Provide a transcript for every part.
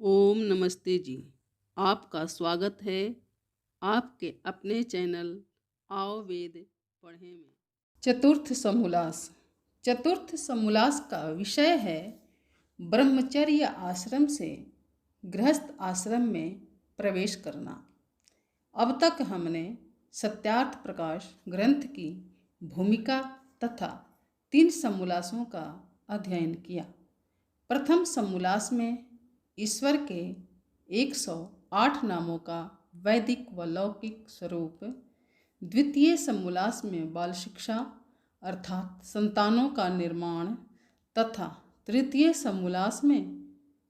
ओम नमस्ते जी। आपका स्वागत है आपके अपने चैनल आओ वेद पढ़ें में। चतुर्थ समोल्लास। चतुर्थ समोल्लास का विषय है ब्रह्मचर्य आश्रम से गृहस्थ आश्रम में प्रवेश करना। अब तक हमने सत्यार्थ प्रकाश ग्रंथ की भूमिका तथा 3 समोल्लासों का अध्ययन किया। प्रथम समोल्लास में ईश्वर के 108 नामों का वैदिक व लौकिक स्वरूप, द्वितीय समोल्लास में बाल शिक्षा अर्थात संतानों का निर्माण तथा तृतीय समोल्लास में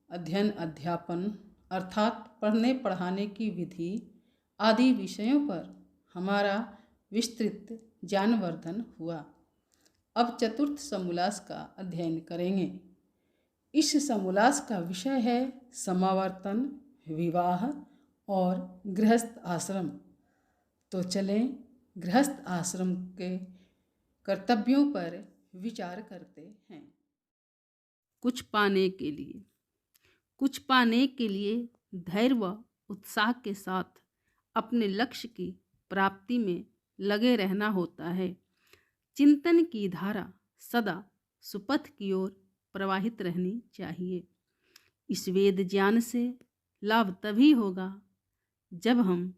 अध्ययन अध्यापन अर्थात पढ़ने पढ़ाने की विधि आदि विषयों पर हमारा विस्तृत ज्ञानवर्धन हुआ। अब चतुर्थ समोल्लास का अध्ययन करेंगे। इस समोल्लास का विषय है समावर्तन, विवाह और गृहस्थ आश्रम। तो चलें गृहस्थ आश्रम के कर्तव्यों पर विचार करते हैं। कुछ पाने के लिए धैर्य व उत्साह के साथ अपने लक्ष्य की प्राप्ति में लगे रहना होता है। चिंतन की धारा सदा सुपथ की ओर प्रवाहित रहनी चाहिए। इस वेद ज्ञान से लाभ तभी होगा जब हम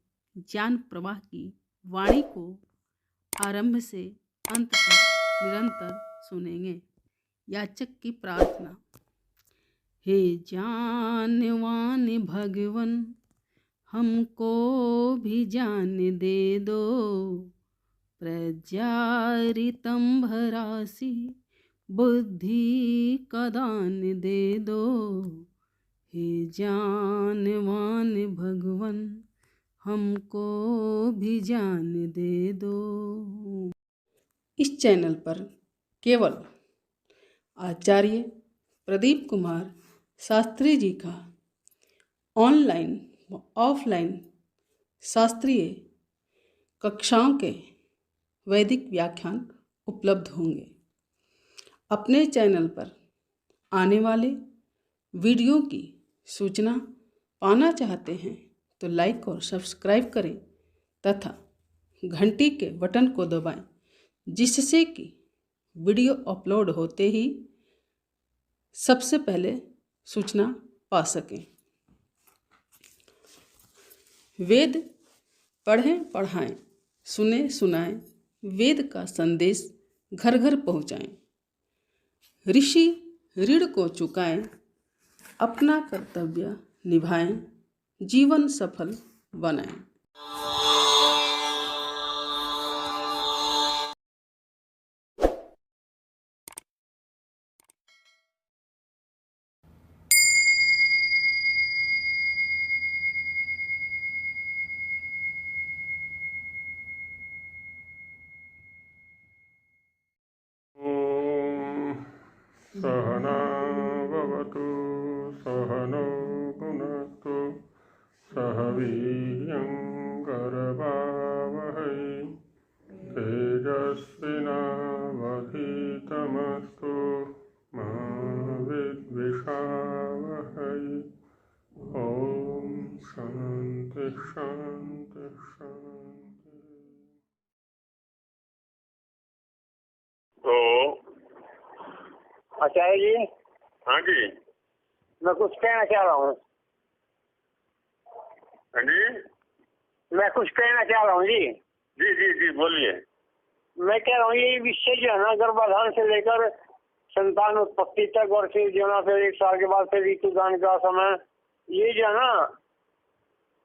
ज्ञान प्रवाह की वाणी को आरंभ से अंत तक निरंतर सुनेंगे। याचक की प्रार्थना। हे ज्ञानवान भगवन, हमको भी ज्ञान दे दो, प्रज्ञारितम भरासी बुद्धि का दान दे दो। हे ज्ञानवान भगवन, हमको भी ज्ञान दे दो। इस चैनल पर केवल आचार्य प्रदीप कुमार शास्त्री जी का ऑनलाइन व ऑफलाइन शास्त्रीय कक्षाओं के वैदिक व्याख्यान उपलब्ध होंगे। अपने चैनल पर आने वाले वीडियो की सूचना पाना चाहते हैं तो लाइक और सब्सक्राइब करें तथा घंटी के बटन को दबाएं, जिससे कि वीडियो अपलोड होते ही सबसे पहले सूचना पा सकें। वेद पढ़ें पढ़ाएं, सुने सुनाएं, वेद का संदेश घर घर पहुँचाएं। ऋषि ऋण को चुकाएं, अपना कर्तव्य निभाएं, जीवन सफल बनाएं। सहना भवतु सहनो भुनक्तु सह वीर्यं करवावहै तेजस्विनावधीतमस्तु मा विद्विषावहै। ओम शांति शांति शांति। तो आचार्य जी, हाँ जी, मैं कुछ कहना चाह रहा हूँ। हाँ जी, मैं कुछ कहना चाह रहा हूँ जी। जी जी जी बोलिए। मैं कह रहा हूँ ये विषय जो है ना, गर्भाधान से लेकर संतान उत्पत्ति तक और फिर जो है ना, फिर 1 साल के बाद फिर ऋतुदान का समय, ये जो है ना,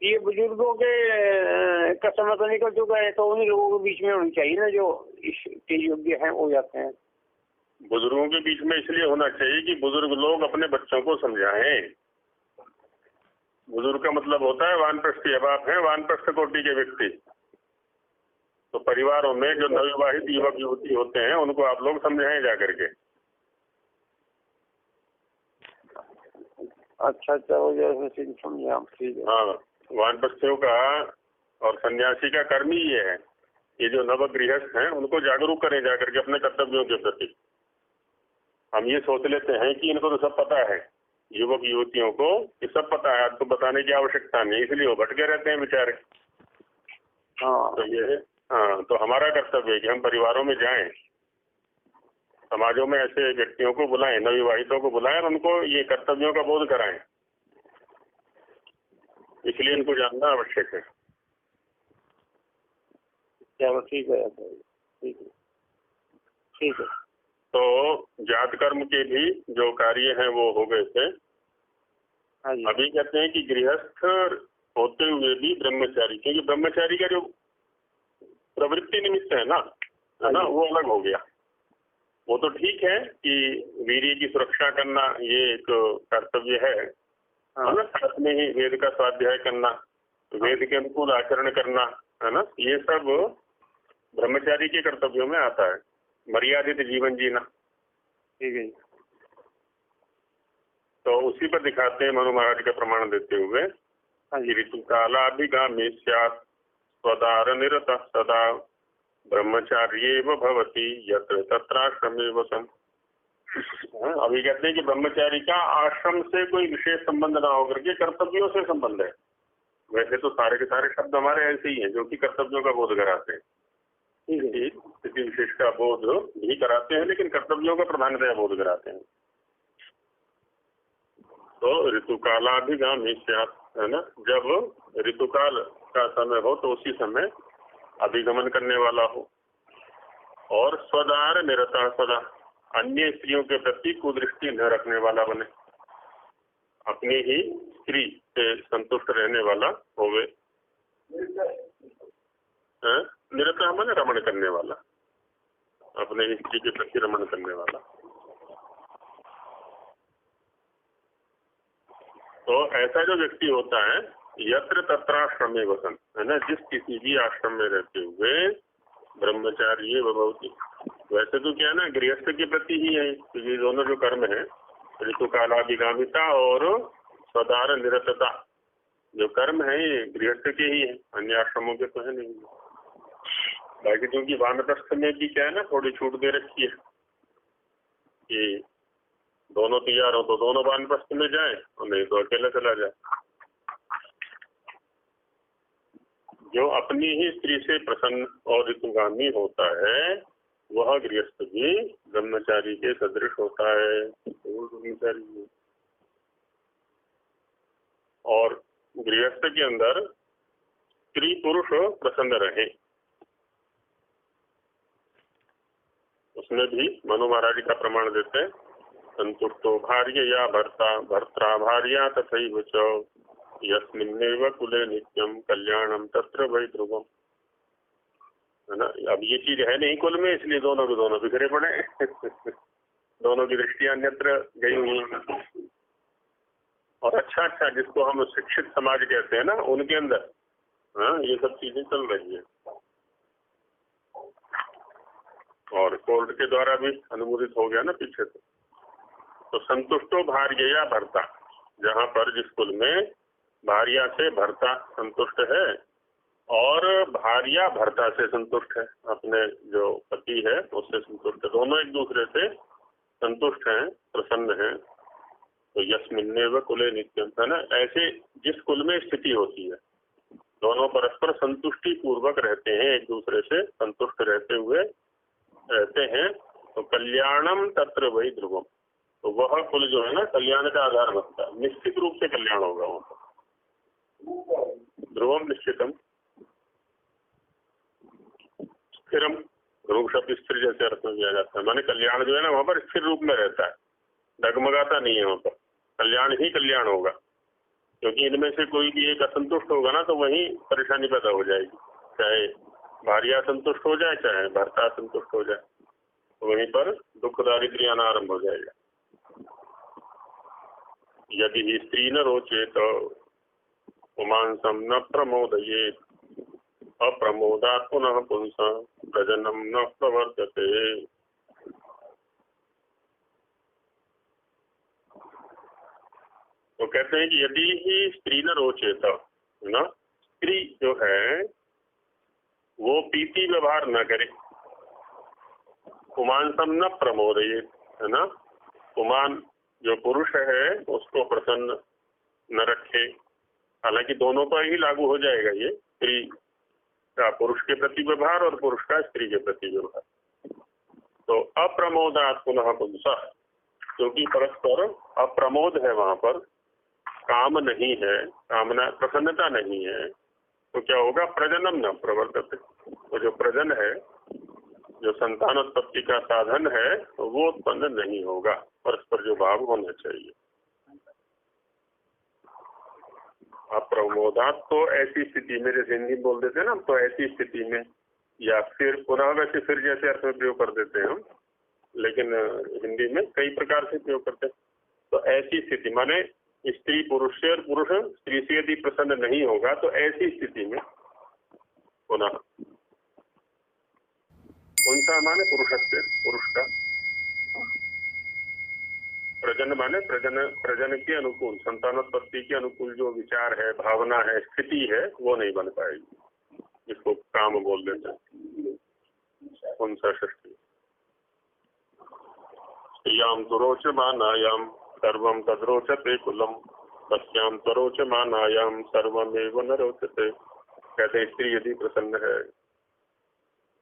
ये बुजुर्गों का समय तो निकल चुका है, तो उन्हीं लोगों के बीच में होनी चाहिए ना जो इसके योग्य हैं हो जाते हैं। बुजुर्गों के बीच में इसलिए होना चाहिए कि बुजुर्ग लोग अपने बच्चों को समझाएं। बुजुर्ग का मतलब होता है वानप्रस्थी। अब आप हैं वानप्रस्थ कोटि के व्यक्ति, तो परिवारों में जो नवविवाहित युवक युवती होते हैं उनको आप लोग समझाएं जाकर के। अच्छा वो जैसे समझा, ठीक है। हाँ, वानप्रस्थियों का और सन्यासी का कर्म ही ये है। ये जो नवगृहस्थ हैं उनको जागरूक करें जाकर के अपने कर्तव्यों के प्रति। हम ये सोच लेते हैं कि इनको तो सब पता है, युवक युवतियों को ये सब पता है, आपको बताने की आवश्यकता नहीं, इसलिए वो भटके रहते हैं बेचारे। हाँ तो ये हाँ, तो हमारा कर्तव्य है कि हम परिवारों में जाएं, समाजों में ऐसे व्यक्तियों को बुलाएं, नवविवाहितों को बुलाएं और उनको ये कर्तव्यों का बोध कराएं। इसलिए इनको जानना आवश्यक है। चलो ठीक है, ठीक है, ठीक है। तो जात कर्म के भी जो कार्य हैं वो हो गए थे। हाँ जी। अभी कहते हैं कि गृहस्थ होते हुए भी ब्रह्मचारी, क्योंकि ब्रह्मचारी का जो प्रवृत्ति निमित्त है ना, वो अलग हो गया। वो तो ठीक है कि वीर्य की सुरक्षा करना ये एक कर्तव्य है ना, साथ में ही वेद का स्वाध्याय करना, वेद के अनुकूल आचरण करना, है ना, ये सब ब्रह्मचारी के कर्तव्यों में आता है। मर्यादित जीवन जीना, ठीक है। तो उसी पर दिखाते हैं मनु महाराज का प्रमाण देते हुए, ऋतु कालाभिगामी स्यात् स्वदार निरत सदा ब्रह्मचार्येव भवति यत्र तत्राश्रमे वसन्। अभी कहते हैं कि ब्रह्मचारी का आश्रम से कोई विशेष संबंध ना होकर के कर्तव्यों से संबंध है। वैसे तो सारे के सारे शब्द हमारे ऐसे ही हैं जो कि कर्तव्यों का बोध कराते हैं, स्थिति विशेष का बोध भी कराते हैं, लेकिन कर्तव्यों का प्रधानतया बोध कराते हैं। तो ऋतु कालाभिगामी स्यात्, है ना, जब ऋतुकाल का समय हो तो उसी समय अभिगमन करने वाला हो, और स्वदार निरता सदा, अन्य स्त्रियों के प्रति कुदृष्टि न रखने वाला बने, अपनी ही स्त्री से संतुष्ट रहने वाला होवे। निरता माने रमण करने वाला, अपने ही स्त्री के प्रति रमण करने वाला। तो ऐसा जो व्यक्ति होता है, यत्र तत्राश्रमे वसन, है ना, जिस किसी भी आश्रम में रहते हुए ब्रह्मचार्य भवति। वैसे तो क्या है ना, गृहस्थ के प्रति ही है, क्योंकि दोनों जो कर्म है, ऋतु कालाभिगामिता और स्वदार निरतता, जो कर्म है ये गृहस्थ के ही है, अन्य आश्रमों के तो है नहीं। बाकी क्योंकि वानप्रस्थ में भी क्या है ना, थोड़ी छूट दे रखी है कि दोनों तैयार हो तो दोनों वानप्रस्थ में जाए, और नहीं तो अकेला चला जाए। जो अपनी ही स्त्री से प्रसन्न और ऋतुगामी होता है, वह गृहस्थ भी ब्रह्मचारी के सदृश होता है। ब्रह्मचारी और गृहस्थ के अंदर स्त्री पुरुष प्रसन्न रहे, उसमें भी मनु महाराज का प्रमाण देते हैं, संतुष्टो भार्य या भर्ता भर्त्रा भार्या तथैव च यस्मिन्नेव कुले नित्यम कल्याणम तत्र वै ध्रुवम। है ना, अब ये चीज है नहीं कुल में, इसलिए दोनों के दोनों बिखरे पड़े दोनों की दृष्टियां अन्यत्र गई हुई हैं। और अच्छा जिसको हम शिक्षित समाज कहते हैं ना, उनके अंदर ये सब चीजें चल रही है, और कोर्ट के द्वारा भी अनुमोदित हो गया ना पीछे से। तो संतुष्टो भार्य या भर्ता, जहाँ पर जिस कुल में भार्या से भर्ता संतुष्ट है और भार्या भर्ता से संतुष्ट है, अपने जो पति है उससे संतुष्ट है, दोनों एक दूसरे से संतुष्ट हैं, प्रसन्न हैं, तो यस्मिन्नेव कुले नित्यम, है ना, ऐसे जिस कुल में स्थिति होती है, दोनों परस्पर संतुष्टि पूर्वक रहते हैं, एक दूसरे से संतुष्ट रहते हुए रहते हैं, तो कल्याणम तत्र वही ध्रुवम, तो वह कुल जो है ना कल्याण का आधार बनता है, निश्चित रूप से कल्याण होगा वहां पर। ध्रुवम निश्चितम, स्थिरम, ध्रुव शब्द स्थिर जैसे अर्थ में दिया जाता है, माने कल्याण जो है ना वहां पर स्थिर रूप में रहता है, डगमगाता नहीं है वहां पर, कल्याण ही कल्याण होगा। क्योंकि इनमें से कोई भी एक असंतुष्ट होगा ना तो वही परेशानी पैदा हो जाएगी, चाहे भार्या संतुष्ट हो जाए चाहे भर्ता संतुष्ट हो जाए, तो वहीं पर दुख दारिद्र्य आना आरंभ हो जाएगा। यदि ही स्त्री न रोचे तो पुमांसम न प्रमोदये अप्रमोदात् पुनः पुंसा प्रजनम न प्रवर्तते। तो कहते हैं कि यदि ही स्त्री न रोचेत, है ना, स्त्री जो है वो पीति व्यवहार न करे, पुमांसम न प्रमोदये, है ना, पुमान जो पुरुष है उसको प्रसन्न न रखे। हालांकि दोनों पर ही लागू हो जाएगा ये, स्त्री का पुरुष के प्रति व्यवहार और पुरुष का स्त्री के प्रति व्यवहार। तो अप्रमोदात पुनः पुंसः, क्योंकि परस्पर अप्रमोद है, वहां पर काम नहीं है, कामना प्रसन्नता नहीं है, तो क्या होगा? प्रजनम न प्रवर्तते। तो जो प्रजन है, जो संतानोत्पत्ति का साधन है, तो वो उत्पन्न नहीं होगा। परस्पर जो भाव होना चाहिए। अप्रमोदात तो ऐसी स्थिति में, जैसे हिंदी में बोल देते हैं ना, तो ऐसी स्थिति में, या फिर पुनः वैसे फिर जैसे अर्थ में प्रयोग कर देते हैं हम, लेकिन हिंदी में कई प्रकार से प्रयोग करते हैं। तो ऐसी स्थिति माने स्त्री पुरुष से और पुरुष स्त्री से यदि प्रसन्न नहीं होगा, तो ऐसी स्थिति में पुनः उनका माने पुरुष से, पुरुष का प्रजन माने प्रजन के अनुकूल, संतानोत्पत्ति के अनुकूल जो विचार है, भावना है, स्थिति है, वो नहीं बन पाएगी, जिसको काम बोल देते हैं। कौन सा षष्ठी? स्त्रियां तुरोचमानायां सर्वं तद्रोचते कुलम, तस्यां त्वरोचमानायां सर्वमेव न रोचते। कहते स्त्री यदि प्रसन्न है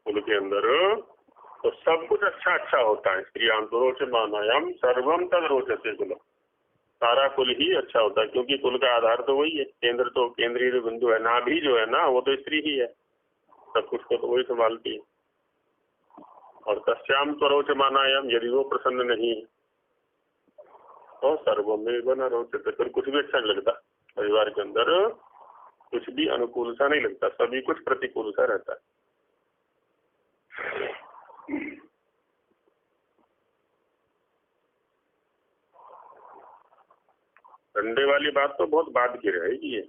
कुल के अंदर, तो सब कुछ अच्छा अच्छा होता है। स्त्रियां तुरोचमानायां सर्वं तद्रोचते कुलम, सारा कुल ही अच्छा होता है, क्योंकि कुल का आधार तो वही है, केंद्र तो केंद्रीय जो बिंदु है, नाभि जो है ना, वो तो स्त्री ही है, सब कुछ को तो वही संभालती है। और तस्याम त्वरोचमानायाम, यदि वो प्रसन्न नहीं है तो सर्वमेव न रोचते, फिर कुछ भी अच्छा नहीं लगता। परिवार के अंदर कुछ भी अनुकूल सा नहीं लगता, सभी कुछ प्रतिकूल सा रहता है। डंडे वाली बात तो बहुत बाद की रहेगी ये,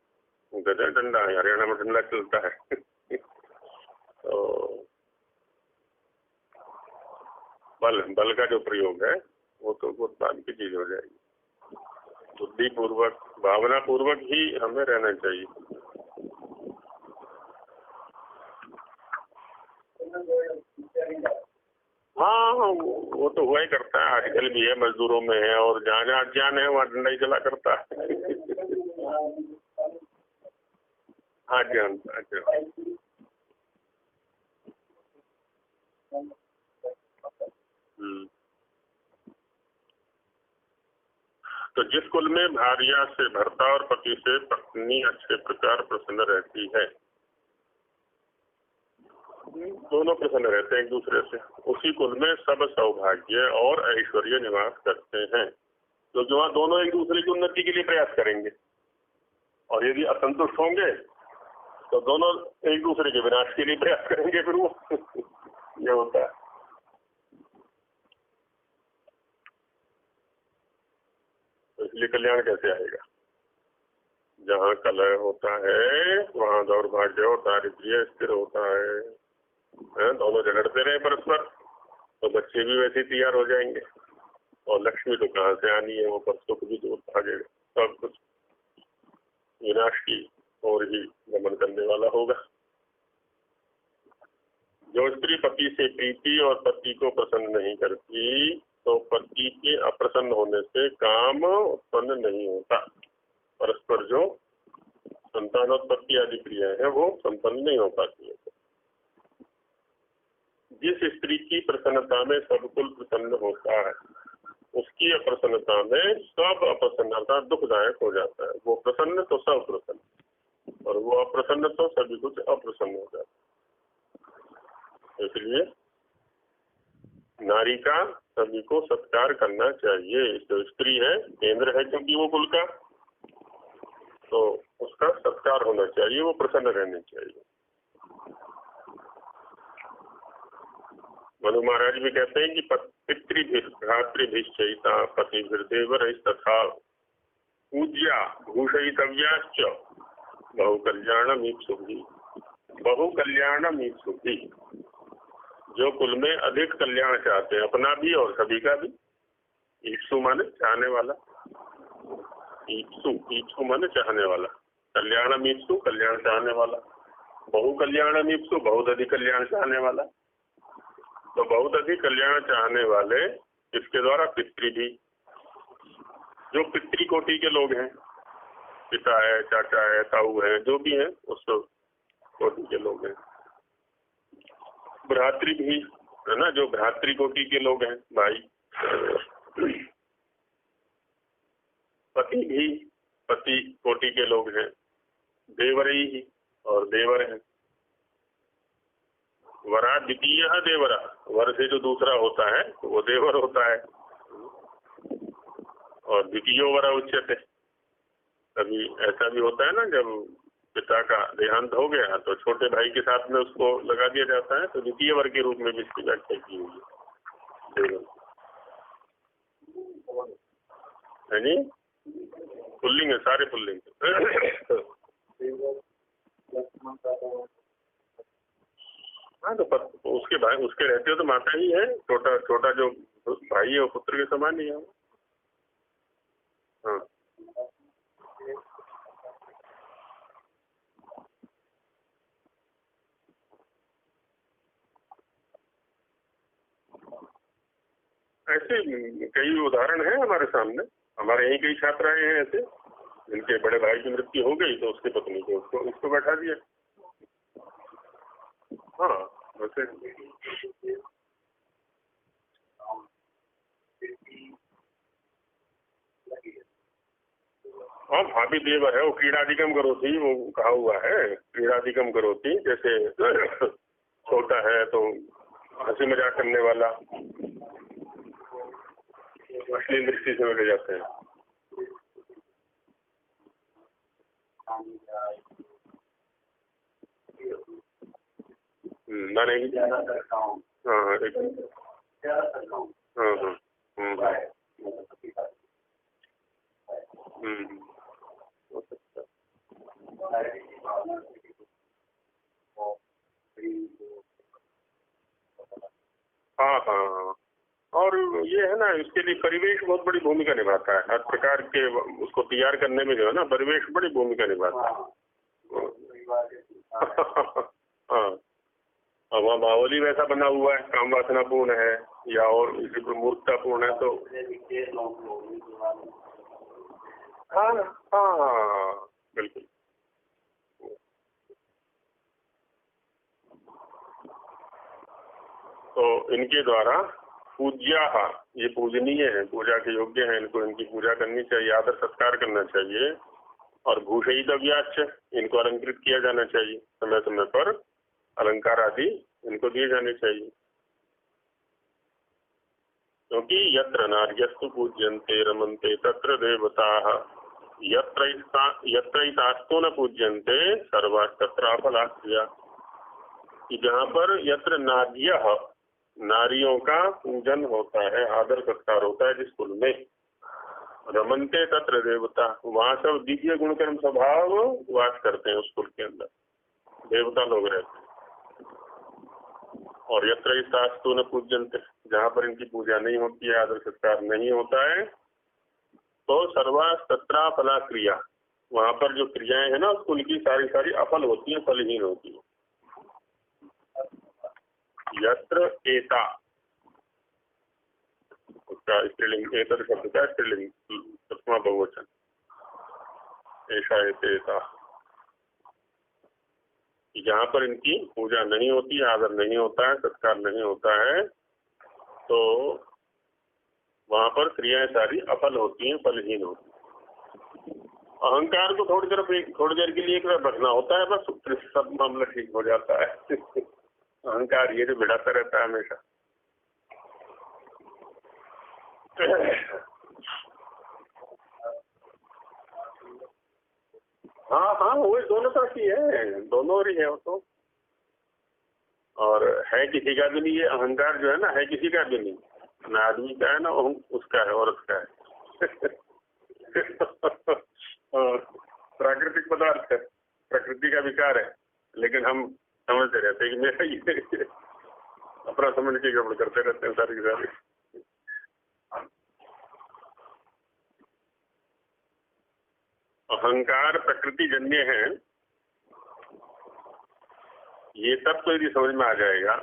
कहते हैं डंडा, हरियाणा में डंडा चलता है। तो बल का जो प्रयोग है वो तो बहुत बाद की चीज हो जाएगी। बुद्धि पूर्वक, भावना पूर्वक ही हमें रहना चाहिए। हाँ, वो तो हुआ ही करता है, आजकल भी है, मजदूरों में है, और जहाँ जहाँ अज्ञान है वहाँ डंडा ही चला करता है। अज्ञान। तो जिस कुल में भार्या से, भर्ता और पति से पत्नी अच्छे प्रकार प्रसन्न रहती है, दोनों प्रसन्न रहते हैं एक दूसरे से, उसी कुल में सब सौभाग्य और ऐश्वर्य निवास करते हैं। तो जो वहाँ दोनों एक दूसरे की उन्नति के लिए प्रयास करेंगे, और यदि असंतुष्ट होंगे तो दोनों एक दूसरे के विनाश के लिए प्रयास करेंगे, फिर वो ये होता है। तो इसलिए कल्याण कैसे आएगा? जहाँ कलह होता है वहाँ दौर्भाग्य और दारिद्र्य स्थिर होता है, दोनों झगड़ते रहे परस्पर, तो बच्चे भी वैसे तैयार हो जाएंगे, और लक्ष्मी तो कहाँ से आनी है, वो पर सुख भी दूर भागेगा, सब कुछ विनाश की ओर ही गमन करने वाला होगा। जो स्त्री पति से प्रीति और पति को प्रसन्न नहीं करती, तो पति के अप्रसन्न होने से काम उत्पन्न नहीं होता। परस्पर जो संतानोत्पत्ति आदि क्रियाएं हैं वो संपन्न नहीं हो पाती है। जिस स्त्री की प्रसन्नता में सब कुल प्रसन्न होता है, उसकी अप्रसन्नता में सब अप्रसन्नता दुखदायक हो जाता है। वो प्रसन्न तो सब प्रसन्न, और वो अप्रसन्न तो सभी कुछ अप्रसन्न हो जाता है। इसलिए नारी का सभी को सत्कार करना चाहिए। जो स्त्री है, केंद्र है क्योंकि वो कुल का, तो उसका सत्कार होना चाहिए, वो प्रसन्न रहने चाहिए। मनु महाराज भी कहते हैं कि पितृभिर्भ्रातृभिश्चैता पतिभिर्देवरैस्तथा पूज्या भूषयितव्याश्च बहुकल्याणमीप्सुभिः। बहुकल्याणमीप्सुभिः, जो कुल में अधिक कल्याण चाहते हैं, अपना भी और सभी का भी। ईप्सु माने चाहने वाला, ईप्सु माने चाहने वाला, कल्याणमीप्सु कल्याण चाहने वाला, बहुकल्याणमीप्सु बहुत अधिक कल्याण चाहने वाला। तो बहुत अधिक कल्याण चाहने वाले इसके द्वारा पितृ भी, जो पितृ कोटि के लोग हैं, पिता है, चाचा है, ताऊ है, जो भी है उस कोटि के लोग हैं। भ्रातृ भी है ना, जो भ्रातृ कोटि के लोग हैं, भाई। पति भी पति कोटि के लोग हैं। देवरई ही और देवर हैं। वरा द्वितीय देवरा, वर से जो दूसरा होता है वो देवर होता है। और द्वितीय वरा उच्यते, कभी ऐसा भी होता है ना, जब पिता का देहांत हो गया तो छोटे भाई के साथ में उसको लगा दिया जाता है, तो द्वितीय वर्ग के रूप में भी इसकी व्याख्या की हुई है। है जी, पुल्लिंग है, सारे पुल्लिंग। हाँ, तो उसके भाई उसके रहते हो तो माता ही है, छोटा छोटा जो भाई है वो पुत्र के समान ही है। हाँ, ऐसे कई उदाहरण हैं हमारे सामने। हमारे यहीं कई छात्राएं हैं ऐसे, जिनके बड़े भाई की मृत्यु हो गई तो उसके पत्नी को उसको बैठा दिया। हाँ, वैसे हाँ, भाभी देवर है, वो क्रीड़ादिकम करोती, वो कहा हुआ है क्रीड़ादिकम करोती। जैसे छोटा है तो हंसी मजाक करने वाला, अश्लील दृष्टि से ले जाते हैं। नहीं, हाँ, एक हाँ हाँ हो सकता है। हाँ हाँ, और ये है ना, इसके लिए परिवेश बहुत बड़ी भूमिका निभाता है। हर प्रकार के उसको तैयार करने में जो है ना, परिवेश बड़ी भूमिका निभाता है। हाँ, अब वहाँ माहौल वैसा बना हुआ है, काम वासना पूर्ण है या और किसी पर मूर्खता पूर्ण है तो हाँ हाँ बिल्कुल। तो इनके द्वारा पूज्या, ये पूजनीय है, पूजा के योग्य है, इनको इनकी पूजा करनी चाहिए, आदर सत्कार करना चाहिए। और भूषयितव्याच, इनको अलंकृत किया जाना चाहिए, समय समय पर अलंकार आदि इनको दिए जाने चाहिए। क्योंकि यत्र नार्यस्तु पूज्यन्ते रमन्ते तत्र देवताः, यत्रैतास्तु न पूज्यन्ते सर्वास्तत्र अफलाक्रिया। कि जहाँ पर यत्र नार्यः, नारियों का पूजन होता है, आदर सत्कार होता है जिस कुल में, रमन्ते तत्र देवता, वहाँ सब दिव्य गुणकर्म स्वभाव वास करते हैं उस कुल के अंदर, देवता लोग रहते हैं। और यत्र शास्त्रो न पूज्यन्ते, जहाँ पर इनकी पूजा नहीं होती है, आदर सत्कार नहीं होता है, तो सर्वास्तत्र फला क्रिया, वहाँ पर जो क्रियाएं हैं ना उस कुल की सारी सारी अफल होती है, फलहीन होती है। यत्र एता, उसका स्त्रीलिंग, एतर शब्द का स्त्रीलिंग प्रथमा बहुवचन, ऐसा एता, जहाँ पर इनकी पूजा नहीं होती है, आदर नहीं होता है, सत्कार नहीं होता है, तो वहां पर क्रियाएं सारी अफल होती हैं, फलहीन होती हैं। अहंकार को थोड़ी देर के लिए एक बार रखना होता है, बस सब मामला ठीक हो जाता है। अहंकार ये जो बिड़ाता रहता है हमेशा। हाँ हाँ, वो दोनों तरफ ही है, दोनों ही है वो तो। और है किसी का भी नहीं ये अहंकार जो है ना, है किसी का भी नहीं, ना आदमी का है ना उसका है, औरत का है। प्राकृतिक पदार्थ है, प्रकृति का विकार है, लेकिन हम समझते रहते हैं कि मेरा ये, अपना समझ के गड़बड़ करते रहते हैं सारी की सारी। अहंकार प्रकृति जन्य है, ये तब तो यदि समझ में आ जाएगा,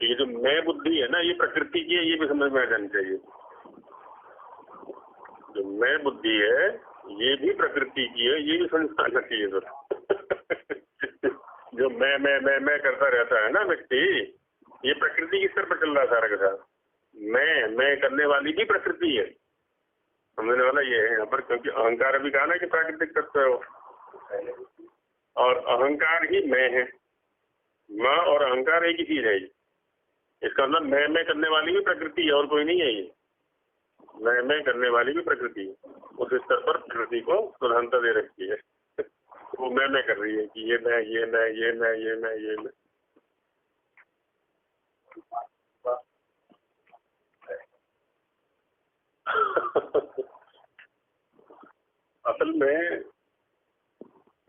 ये जो मैं बुद्धि है ना, ये प्रकृति की है, ये भी समझ में आ जानी चाहिए। जो मैं बुद्धि है ये भी प्रकृति की है, ये भी समझ आना चाहिए तो। जो मैं करता रहता है ना व्यक्ति, ये प्रकृति के स्तर पर चल रहा है सारा का सारा। मैं करने वाली भी प्रकृति है, समझने वाला ये है यहाँ पर, क्योंकि अहंकार अभी कहा ना कि प्राकृतिक तत्व है वो, और अहंकार ही मैं है। मैं और अहंकार एक ही चीज है। इसका मतलब मैं करने वाली भी प्रकृति है, और कोई नहीं है ये। मैं करने वाली भी प्रकृति है, उस स्तर पर प्रकृति को प्रधानता दे रखी है। वो मैं कर रही है कि ये मैं ये मैं ये मैं ये मैं ये मैं। असल में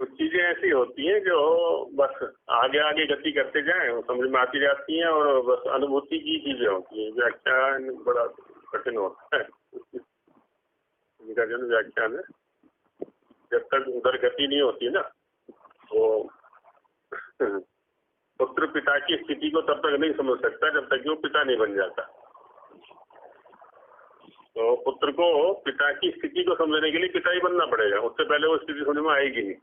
कुछ चीजें ऐसी होती हैं जो बस आगे आगे गति करते जाएं, वो समझ में आती जाती हैं, और बस अनुभूति की चीजें होती हैं। व्याख्यान बड़ा कठिन होता है इनका, जो व्याख्यान है, जब तक उधर गति नहीं होती ना, वो पुत्र पिता की स्थिति को तब तक नहीं समझ सकता जब तक वो पिता नहीं बन जाता। तो पुत्र को पिता की स्थिति को समझने के लिए पिता ही बनना पड़ेगा, उससे पहले वो स्थिति समझ में आएगी नहीं।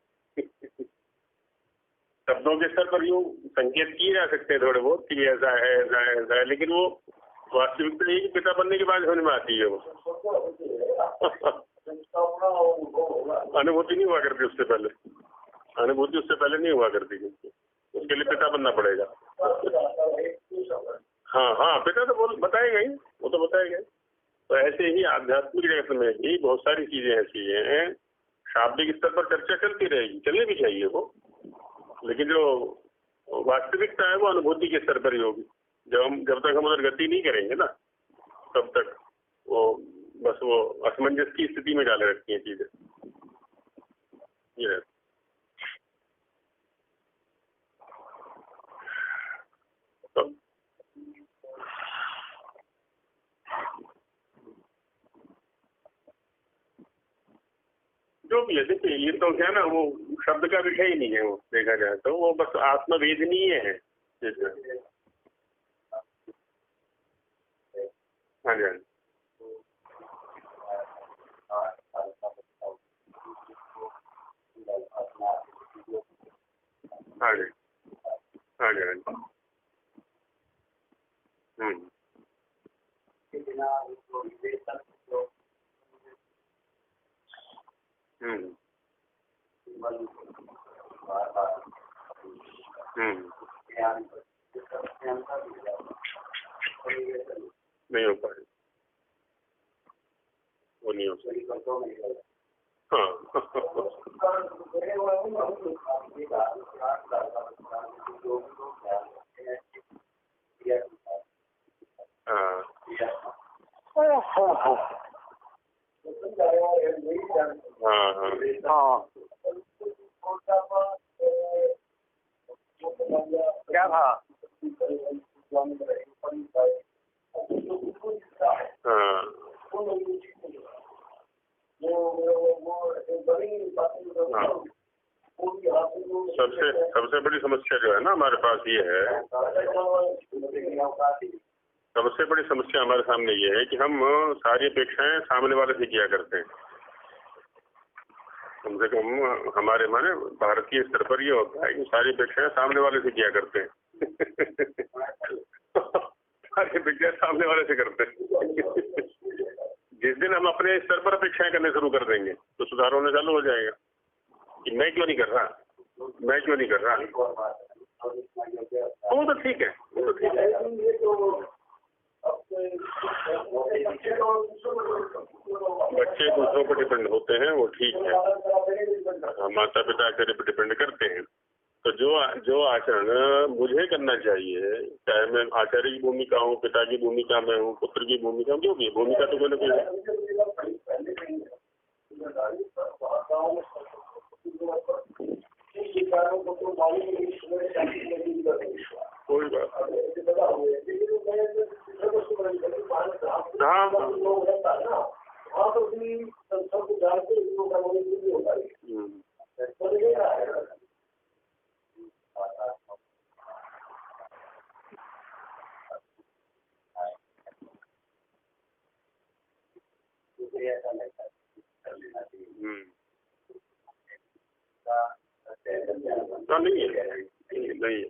शब्दों के स्तर पर यूँ संकेत किए जा सकते हैं थोड़े बहुत कि ऐसा है ऐसा है ऐसा है, लेकिन वो वास्तविकता यही कि पिता बनने के बाद समझ में आती है वो। अनुभूति नहीं हुआ करती उससे पहले, अनुभूति उससे पहले नहीं हुआ करती, उसके लिए पिता बनना पड़ेगा। हाँ, पिता तो बताएगा ही, वो तो बताएगा। तो ऐसे ही आध्यात्मिक जगत में भी बहुत सारी चीजें ऐसी हैं, शाब्दिक स्तर पर चर्चा चलती रहेगी, चलनी भी चाहिए वो, लेकिन जो वास्तविकता है वो अनुभूति के स्तर पर ही होगी। जब तक हम उधर गति नहीं करेंगे ना, तब तक वो बस वो असमंजस की स्थिति में डाले रखती हैं चीजें। ये तो जो भी है, देखिए ये तो क्या ना, वो शब्द का विषय ही नहीं है, वो देखा जाए तो वो बस आत्मवेदनीय है। हाँ जी, हाँ जी, हाँ जी, हाँ जी, हम्म, हम्म, नहीं हो पाए, वो नहीं हो पाए। हाँ हाँ, क्या था? हाँ, सबसे बड़ी समस्या जो है ना हमारे पास ये है, सबसे बड़ी समस्या हमारे सामने ये है कि हम सारी अपेक्षाएं सामने वाले से किया करते हैं। कम से कम हमारे माने भारतीय स्तर पर ये होता है कि सारी अपेक्षाएं सामने वाले से किया करते हैं। सारी अपेक्षाएं सामने वाले से करते हैं। जिस दिन हम अपने स्तर पर अपेक्षाएं करने शुरू कर देंगे तो सुधार होने चालू हो जाएगा कि मैं क्यों नहीं कर रहा, मैं क्यों नहीं कर रहा। वो तो ठीक है, वो तो ठीक है। बच्चे दूसरों पर डिपेंड होते हैं, वो ठीक है, माता पिता आचार्य पर डिपेंड करते हैं। तो जो आचरण मुझे करना चाहिए, चाहे मैं आचार्य की भूमिका हूँ, पिता की भूमिका में हूँ, पुत्र की भूमिका हूँ, जो भी भूमिका तो कोई ना कोई कोई बात। हाँ नहीं है, नहीं है,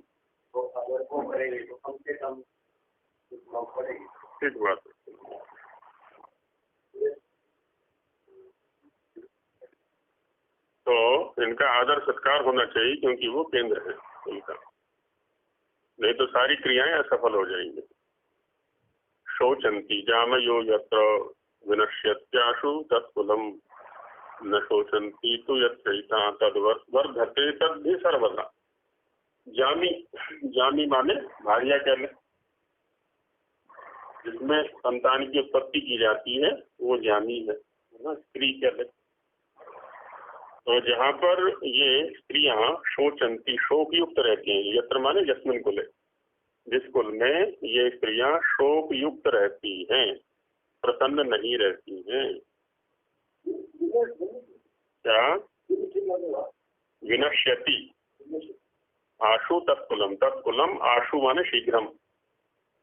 ठीक बात है। तो इनका आदर सत्कार होना चाहिए क्योंकि वो केंद्र है इनका, नहीं तो सारी क्रियाएं असफल हो जाएंगी। शोचंती जामयो यत्र विनश्यत्याशु तत्कुलम न शोचंती तो यत्कैता तद्वर्धते तद्धि सर्वदा। जामी, जामी माने भारिया कह ले, जिसमें संतान की उत्पत्ति की जाती है वो जामी है ना, स्त्री कह ले। तो जहाँ पर ये स्त्रियां शोचंती, शोक युक्त रहती हैं, यत्र माने यस्मिन कुले, जिस कुल में ये स्त्रियां शोक युक्त रहती हैं, प्रसन्न नहीं रहती हैं। क्या? विनश्यति आशु तत्कुलम, तत्कुलम आशु माने शीघ्रम,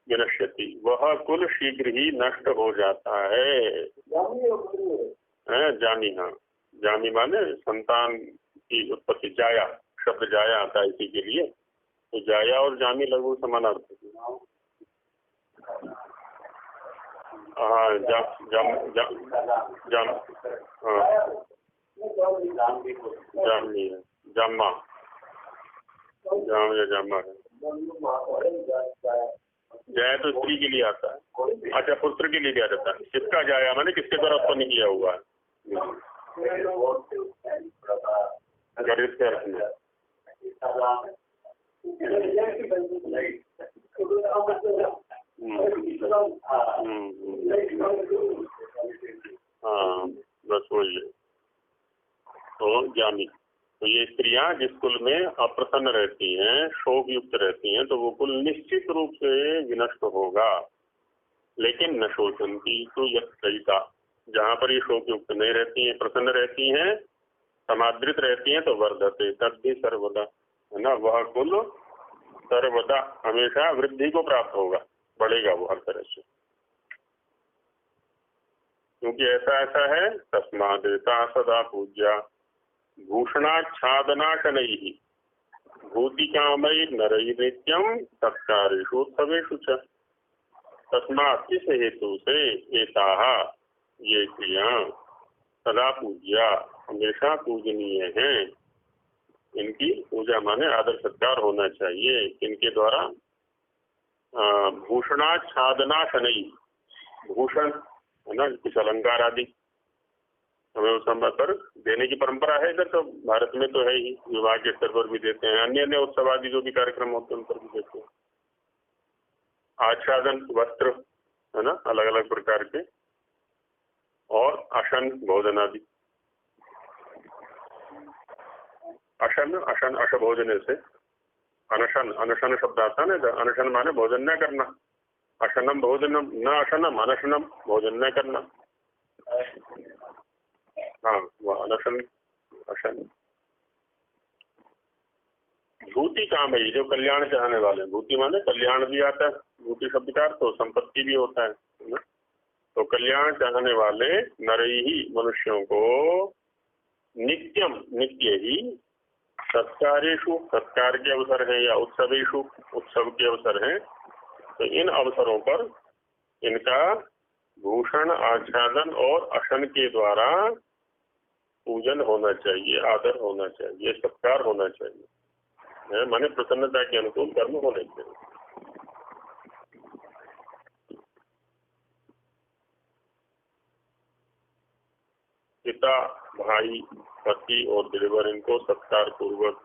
विनश्यति वह कुल शीघ्र ही नष्ट हो जाता है। जामी, हाँ, जामी माने संतान की उत्पत्ति, जाया शब्द जाया आता है इसी के लिए, तो जाया और जामी लगभग समानार्थक है। हाँ, जामी है, जामा, जाम या जामा है। जया तो स्त्री के लिए आता है। अच्छा, पुत्र के लिए भी आ जाता है। किसका जाया माने किसके द्वारा उत्पन्न किया हुआ है, गणित के अर्थ में। हाँ, बस वही है। तो जामी, तो ये स्त्रियां जिस कुल में अप्रसन्न रहती हैं, शोक युक्त रहती हैं, तो वो कुल निश्चित रूप से विनष्ट होगा। लेकिन न शोचंती तो यत्कैता, जहाँ पर ये शोक युक्त नहीं रहती हैं, प्रसन्न रहती हैं, समादृत रहती हैं, तो वर्धते तद्धि सर्वदा, है ना, वह कुल सर्वदा हमेशा वृद्धि को प्राप्त होगा, बढ़ेगा वो हर तरह से, क्योंकि ऐसा है। तस्मादेता सदा पूज्या भूषणाच्छादनाशनैः भूतिकामैः नरैः नित्यं सत्कारेषु च। तस्मात्, इस हेतु से एताः ये क्रियां सदा पूज्या हमेशा पूजनीय हैं। इनकी पूजा माने आदर सत्कार होना चाहिए। इनके द्वारा भूषणाच्छादनाशनैः, भूषण है ना, कुछ अलंकार आदि हमें उस समय पर देने की परंपरा है इधर, तो भारत में तो है ही, विवाह के स्तर पर भी देते हैं, अन्य उत्सव आदि जो भी कार्यक्रम होते हैं उन पर भी देते हैं। आच्छादन वस्त्र है ना, अलग अलग प्रकार के, और अशन भोजन आदि। अशन, अशन अश भोजन से अनशन, अनशन शब्द आता है ना, अनशन माने भोजन न करना। अशनम भोजनम, न अशनम अनशनम, भोजन न करना। हाँ, वह अनशन, अशन। भूति काम है, जो कल्याण चाहने वाले, भूति माने कल्याण भी आता है, भूति शब्द का अर्थ तो संपत्ति भी होता है ना? तो कल्याण चाहने वाले नरई ही मनुष्यों को नित्यम, नित्य ही सत्कारेषु, सत्कार के अवसर है, या उत्सवेषु, उत्सव के अवसर है, तो इन अवसरों पर इनका भूषण, आच्छादन और अशन के द्वारा पूजन होना चाहिए, आदर होना चाहिए, सत्कार होना चाहिए, माने प्रसन्नता के अनुकूल कर्म होने चाहिए। पिता, भाई, पति और देवर इनको सत्कार पूर्वक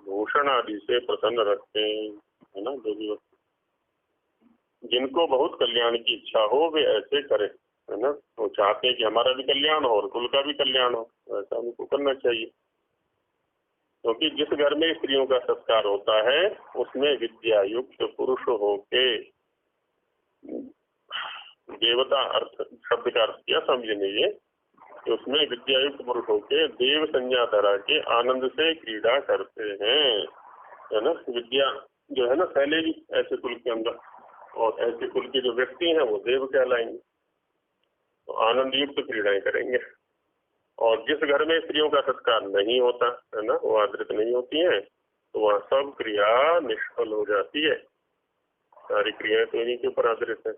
भूषण आदि से प्रसन्न रखते हैं, है ना। जो भी जिनको बहुत कल्याण की इच्छा हो वे ऐसे करें, है ना। वो चाहते हैं कि हमारा भी कल्याण हो और कुल का भी कल्याण हो, ऐसा उनको करना चाहिए। क्योंकि जिस घर में स्त्रियों का सत्कार होता है उसमें विद्या युक्त पुरुष होके, देवता अर्थ शब्द का अर्थ क्या समझने, ये कि उसमें विद्या युक्त पुरुष होके देव संज्ञा धरा के आनंद से क्रीड़ा करते हैं, है ना। विद्या जो है ना फैलेगी ऐसे कुल के अंदर, और ऐसे कुल के जो व्यक्ति हैं वो देव कहलाएंगे, तो आनंद युक्त क्रीड़ाएं करेंगे। और जिस घर में स्त्रियों का सत्कार नहीं होता है ना, वो आदृत नहीं होती हैं, तो वह सब क्रिया निष्फल हो जाती है। सारी क्रियाएं तो इन्हीं के ऊपर आधारित है।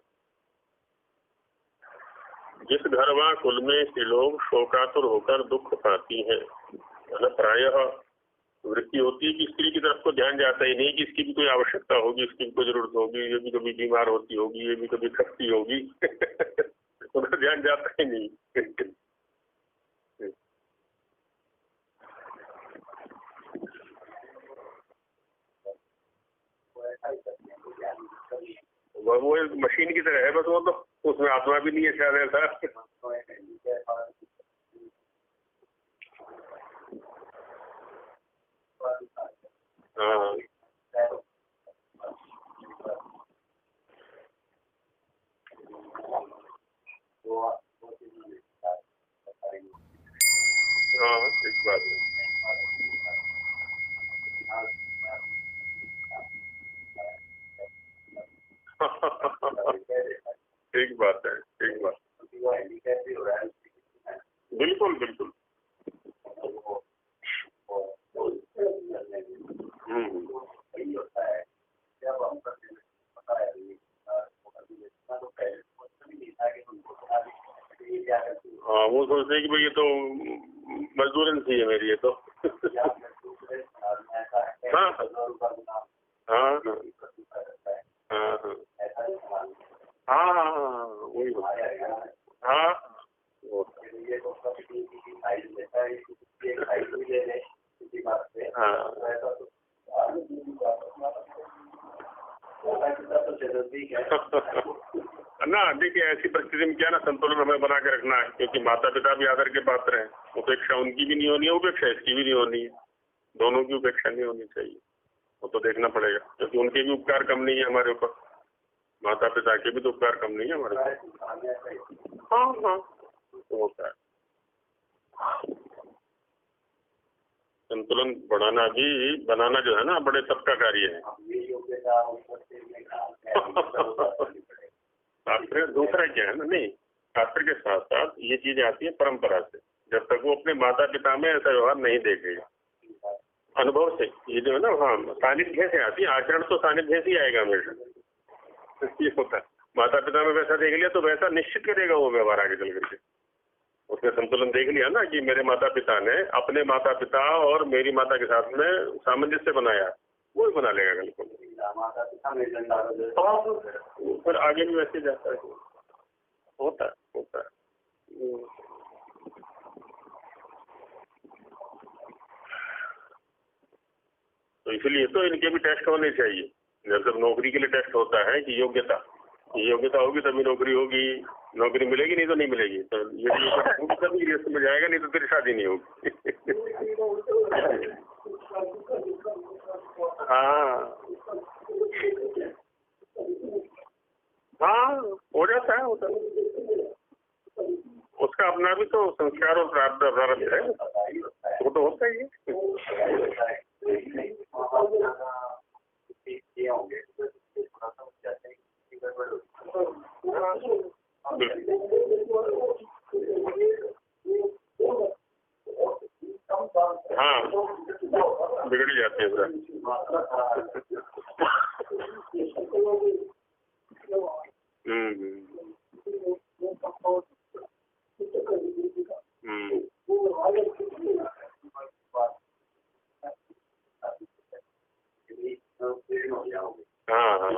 जिस घर व कुल में स्त्री लोग शोकातुर होकर दुख पाती हैं, है ना, प्रायः वृत्ति होती है कि स्त्री की तरफ को ध्यान जाता ही नहीं कि इसकी भी कोई आवश्यकता होगी, इसकी भी कोई जरूरत होगी, ये भी कभी बीमार होती होगी, ये भी कभी थकती होगी। उधर ध्यान जाता ही नहीं। वो मशीन की तरह है बस, वो तो उसमें आत्मा भी नहीं है शायद ऐसा। हाँ हाँ, एक बात है। ठीक बात है, ठीक बात। बिल्कुल बिल्कुल। हाँ, वो सोचते हैं कि भाई ये तो मजदूरन सी है मेरी, ये तो। हाँ हाँ हाँ हाँ हाँ, वही हाँ, ना देखिए, ऐसी परिस्थिति में क्या ना, संतुलन हमें बना के रखना है, क्योंकि माता पिता भी आदर के पात्र हैं। उपेक्षा उनकी भी नहीं होनी है, उपेक्षा इसकी भी नहीं होनी है, दोनों की उपेक्षा नहीं होनी चाहिए। वो तो देखना पड़ेगा, क्योंकि उनके भी उपकार कम नहीं है हमारे ऊपर, माता पिता के भी तो उपकार कम नहीं है हमारे ऊपर। हाँ हाँ, तो होता है। संतुलन बनाना जो है ना, बड़े सबका कार्य है। शास्त्र दूसरा क्या है ना, नहीं, शास्त्र के साथ साथ ये चीजें आती है परंपरा से। जब तक वो अपने माता पिता में ऐसा व्यवहार नहीं देखेगा, अनुभव से, ये जो है ना, हाँ, सानिध्य से आती है। आचरण तो सानिध्य से ही आएगा हमेशा, ये होता है। माता पिता में वैसा देख लिया तो वैसा निश्चित करेगा वो व्यवहार आगे चल करके। उसने संतुलन देख लिया ना कि मेरे माता पिता ने अपने माता पिता और मेरी माता के साथ में सामंजस्य बनाया, वो भी बना लेगा बिल्कुल। फिर आगे भी वैसे जाता है, होता है होता है। तो इसलिए तो इनके भी टेस्ट होने चाहिए। जब नौकरी के लिए टेस्ट होता है कि योग्यता होगी तभी नौकरी होगी, नौकरी मिलेगी नहीं तो नहीं मिलेगी। तो ये तभी गृहस्थ में जाएगा, नहीं तो तेरी शादी नहीं होगी। हाँ हाँ, हो जाता है, होता है। उसका अपना भी तो संस्कार और प्रारब्ध है, वो तो होता ही है। हाँ, बिगड़ जाते हैं हाँ हाँ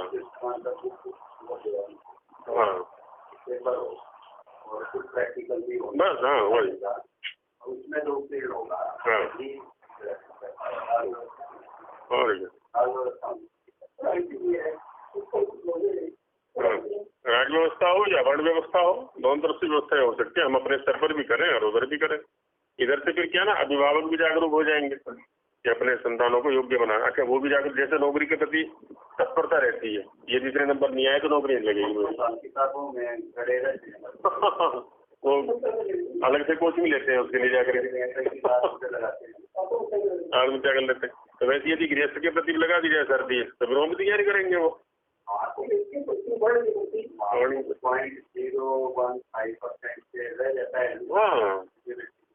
हाँ, बस हाँ वही। हाँ, और राज व्यवस्था हो या वर्ण व्यवस्था हो, दोनों तरफ से व्यवस्थाएं हो सकती है। हम अपने स्तर पर भी करें और उधर भी करें। इधर से फिर क्या ना, अभिभावक भी जागरूक हो जाएंगे कि अपने संतानों को योग्य बनाना। अच्छा, वो भी जागरूक, जैसे नौकरी के प्रति तत्परता रहती है, ये दूसरे नंबर नहीं आए तो नौकरी नहीं लगेगी। वो अलग से कोचिंग लेते हैं उसके लिए जाकर आदमी क्या कर लेते हैं। तो वैसे यदि गृहस्थ के प्रति लगा दी जाए सर्दी, तो फिर वो भी तैयारी करेंगे वो। हाँ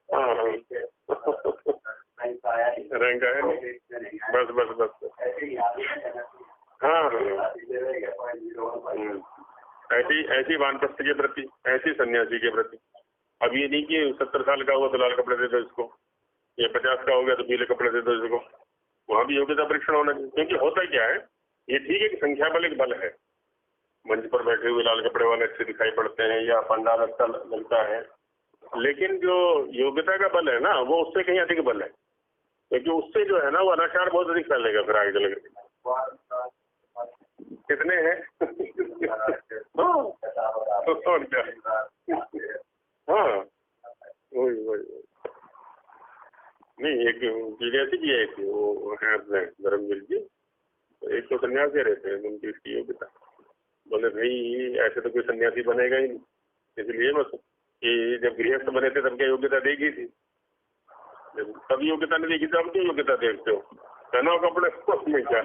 हाँ, ऐसी ऐसी वानप्रस्थ के प्रति, ऐसी सन्यासी के प्रति। अब ये नहीं कि 70 साल का हुआ तो लाल कपड़े दे दो इसको, या 50 का हो गया तो पीले कपड़े दे दो इसको। वहां भी योग्यता परीक्षण होना चाहिए। क्योंकि होता क्या है, ये ठीक है कि संख्या बल एक बल है, मंच पर बैठे हुए लाल कपड़े वाले अच्छे दिखाई पड़ते हैं या पंडाल अच्छा लगता है, लेकिन जो योग्यता का बल है ना, वो उससे कहीं अधिक बल है। क्योंकि उससे जो है ना, वो अनाचार बहुत अधिक फैलेगा फिर आगे चल के। कितने हैं? और क्या? हाँ, वही नहीं, एक चीज ऐसी भी है कि वो है अपने धर्मवीर जी, एक तो सन्यासी रहते हैं, उनकी इसकी योग्यता, बोले भाई ऐसे तो कोई सन्यासी बनेगा ही नहीं, इसलिए बस कि जब गृहस्थ बने थे तब क्या योग्यता देगी थी, तब योग्यता नहीं देगी तो अब क्यों योग्यता देखते हो, पहनाओ कपड़े में क्या।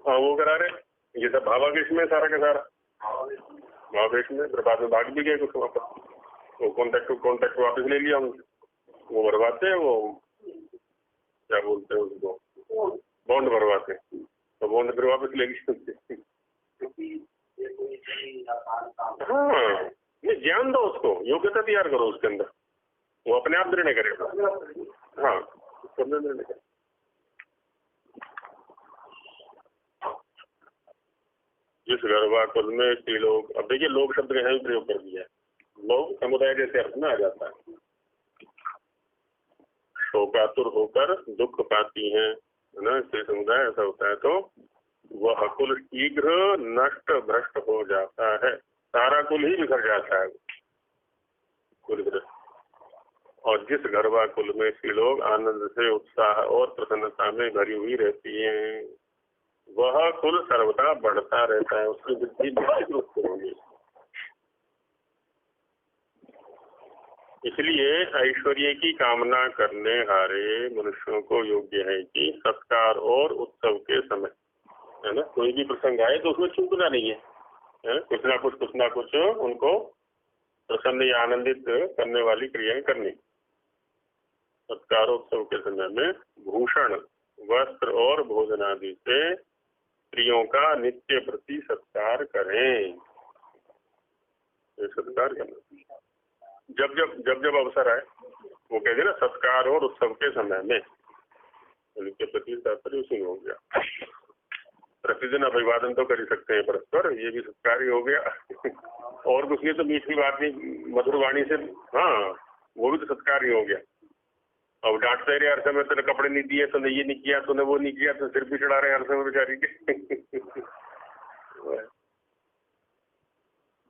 हाँ, वो करा रहे, ये सब भावावेश में सारा का सारा, भावावेश में फिर बाद में भाग भी गए कुछ वापस, वो कॉन्ट्रैक्ट वापस ले लिया उनसे, वो भरवाते हैं, वो क्या बोलते हैं उसको, बॉन्ड भरवाते हैं, तो बॉन्ड फिर वापस ले गए। हाँ, नहीं, ज्ञान दो उसको, योग्यता तैयार करो उसके अंदर, वो अपने आप निर्णय करेगा। हाँ, निर्णय करेगा। जिस गर्भाकुल में स्त्री लोग, अब देखिए लोग शब्द का भी प्रयोग कर दिया है, लोग समुदाय जैसे अर्थ में आ जाता है, शोकातुर होकर दुख पाती हैं, है ना, स्त्री समुदाय ऐसा होता है तो वह कुल शीघ्र नष्ट भ्रष्ट हो जाता है, सारा कुल ही बिखर जाता है कुल। और जिस गर्भाकुल में स्त्री लोग आनंद से, उत्साह और प्रसन्नता में भरी हुई रहती हैं, वह कुल सर्वदा बढ़ता रहता है, उसकी वृद्धि निश्चित रूप से होगी। इसलिए ऐश्वर्य की कामना करने हारे मनुष्यों को योग्य है कि सत्कार और उत्सव के समय, है ना, कोई भी प्रसंग आए तो उसमें चूकना नहीं है, कुछ ना कुछ उनको प्रसन्न या आनंदित करने वाली क्रियाएं करनी। सत्कारोत्सव के समय में भूषण, वस्त्र और भोजन आदि से स्त्रियों का नित्य प्रति सत्कार करें। सत्कार करना जब अवसर आए, वो कहते ना, सत्कार और उत्सव के समय में, नित्य प्रति तात्पर्य उसी में हो गया। प्रतिदिन अभिवादन तो कर ही सकते हैं परस्पर, ये भी सत्कार ही हो गया। और कुछ नहीं तो मीठी बात नहीं, मधुर वाणी से, हाँ, वो भी तो सत्कार ही हो गया। अब डांटते रहे हर समय, तेरे कपड़े नहीं दिए, तूने ये नहीं किया, तूने वो नहीं किया, तो सिर भी चढ़ा रहे हर समय बेचारी के।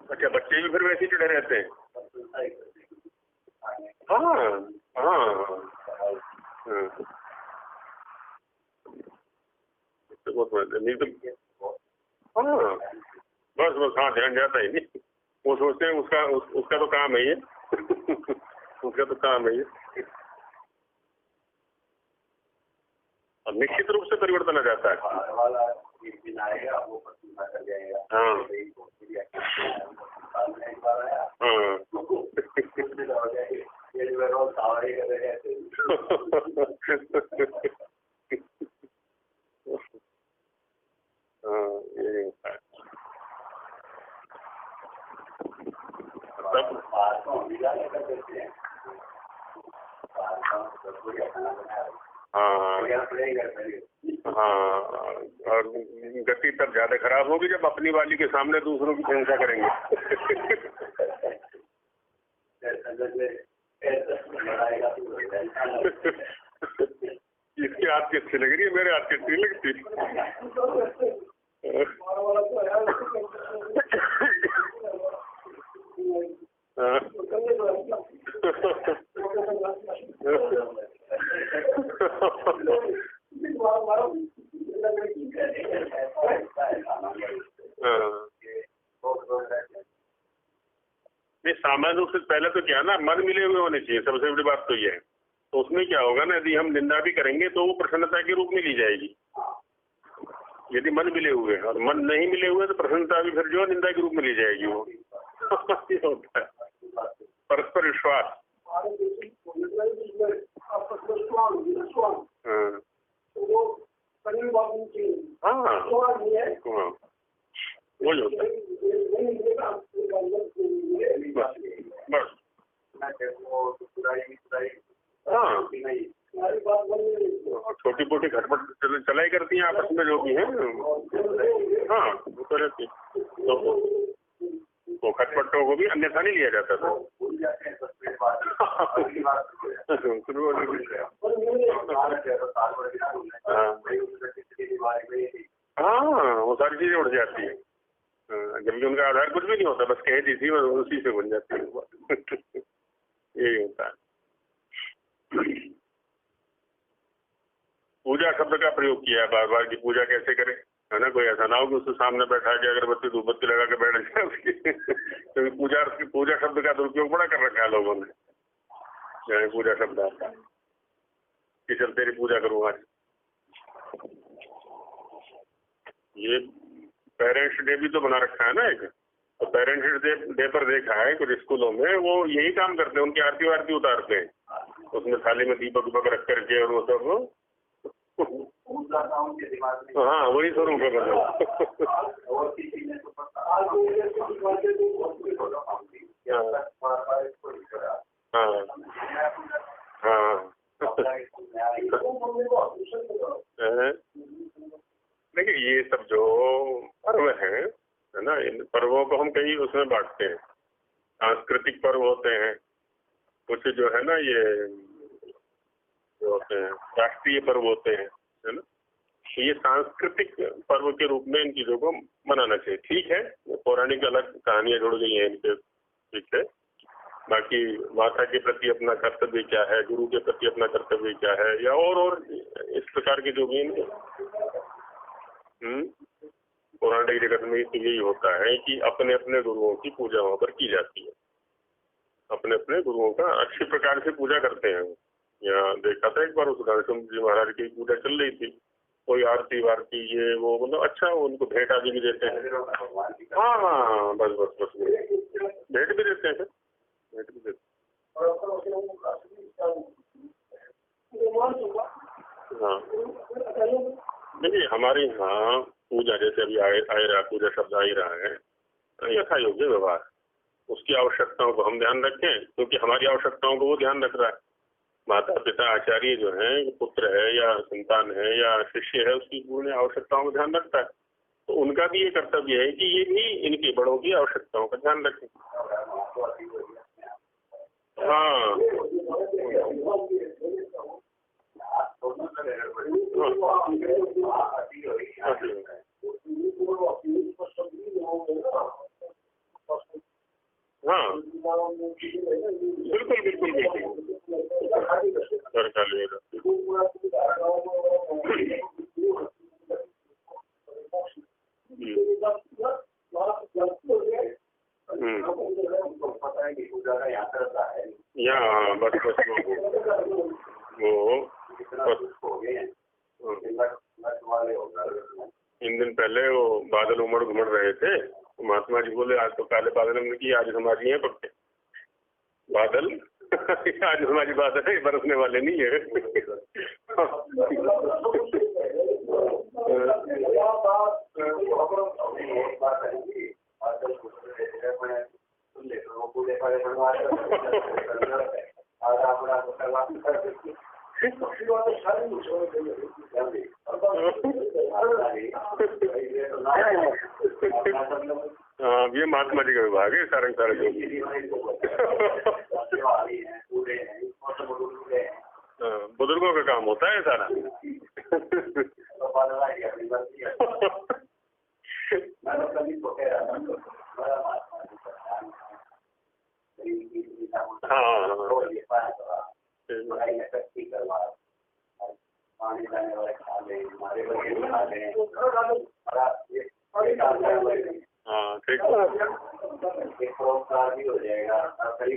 अच्छा, बच्चे भी फिर वैसे ही चढ़े रहते हैं। हाँ हाँ नहीं तो हाँ, बस हाँ, ध्यान जाता ही नहीं, वो सोचते हैं उसका तो काम है ये। उसका तो काम है ये। और निश्चित रूप से परिवर्तन आ जाता है। हाँ हाँ, यही होता है। हाँ, और गति तब ज्यादा खराब होगी जब अपनी वाली के सामने दूसरों की प्रशंसा करेंगे। इसकी आपकी अच्छी लग रही है, मेरे हाथ की अच्छी लगती। नहीं, सामान्य रूप से पहले तो क्या ना, मन मिले हुए होने चाहिए, सबसे बड़ी बात तो ये है। तो उसमें क्या होगा ना, यदि हम निंदा भी करेंगे तो वो प्रसन्नता के रूप में ली जाएगी, यदि मन मिले हुए हैं। और मन नहीं मिले हुए तो प्रसन्नता भी फिर जो निंदा के रूप में ली जाएगी वो। ये होता है परस्पर विश्वास। हाँ, वही होता है। बस हाँ, छोटी मोटी खटपट चलाई करती हैं आपस में जो भी है। हाँ, वो तो रहती है। तो खटपटों को भी अन्यथा नहीं लिया जाता था। हाँ, वो सारी चीजें उड़ जाती है। जबकि उनका आधार कुछ भी नहीं होता, बस कह दी थी, बस उसी से बन जाती है। यही होता है। पूजा शब्द का प्रयोग किया है बार बार कि पूजा कैसे करें, है ना। कोई ऐसा ना हो कि उसके सामने बैठा के अगरबत्ती धूपबत्ती लगा के बैठ जाए उसकी। तो पूजा शब्द का दुरुपयोग बड़ा कर रखा है लोगों ने। पूजा शब्द आता है कि चल तेरी पूजा करूँ आज। ये पेरेंट्स डे भी तो बना रखा है ना एक, तो पेरेंट्स डे पर देखा है कुछ स्कूलों में वो यही काम करते हैं, उनकी आरती वारती उतारते हैं, उसमें थाली में दीपक विपक रख करके और वो सब। हाँ, वही स्वरूप है मतलब। हाँ हाँ देखिए ये सब जो पर्व है ना, इन पर्वों को हम कई उसमें बांटते हैं। सांस्कृतिक पर्व होते हैं कुछ, जो है ना ये जो होते हैं राष्ट्रीय पर्व होते हैं, है ना। तो ये सांस्कृतिक पर्व के रूप में इन चीजों को मनाना चाहिए। ठीक है, पौराणिक अलग कहानियां जुड़ गई हैं इनके पीछे। बाकी माता के प्रति अपना कर्तव्य क्या है, गुरु के प्रति अपना कर्तव्य क्या है, या और इस प्रकार के जो भी इनके पौराणिक जगत में तो यही होता है कि अपने अपने गुरुओं की पूजा वहां पर की जाती है। अपने अपने गुरुओं का अच्छी प्रकार से पूजा करते हैं। यहाँ देखा था एक बार उस घनश्याम जी महाराज की पूजा चल रही थी, कोई आरती वारती ये वो मतलब अच्छा, उनको भेंट आदि भी देते हैं। हाँ हाँ, बस बस बस भेंट भी देते हैं, भेंट भी देते हैं। हाँ देखिए हमारे यहाँ पूजा जैसे अभी आए रहा, पूजा शब्द आ ही रहा है, यथा योग्य व्यवहार, उसकी आवश्यकताओं को हम ध्यान रखें, क्योंकि हमारी आवश्यकताओं को वो ध्यान रख रहा है। माता पिता आचार्य जो है, पुत्र है या संतान है या शिष्य है, उसकी पूर्ण आवश्यकताओं का ध्यान रखता है। तो उनका भी ये कर्तव्य है कि ये भी इनके बड़ों की आवश्यकताओं का ध्यान रखें। हाँ हाँ बिल्कुल बिल्कुल बिल्कुल कर खा लिएगा। यहाँ बस बस वो इन दिन पहले वो बादल उमड़ घुमड़ रहे थे, महात्मा जी बोले आज तो काले बादल हमने की, आज हमारी है पक्के बादल। आज हमारी बादल है, बरसने वाले नहीं है। हाँ, ये महात्मा जी का विभाग है सारे सारे जो भी। बुजुर्गों का काम होता है सारा। हाँ ठीक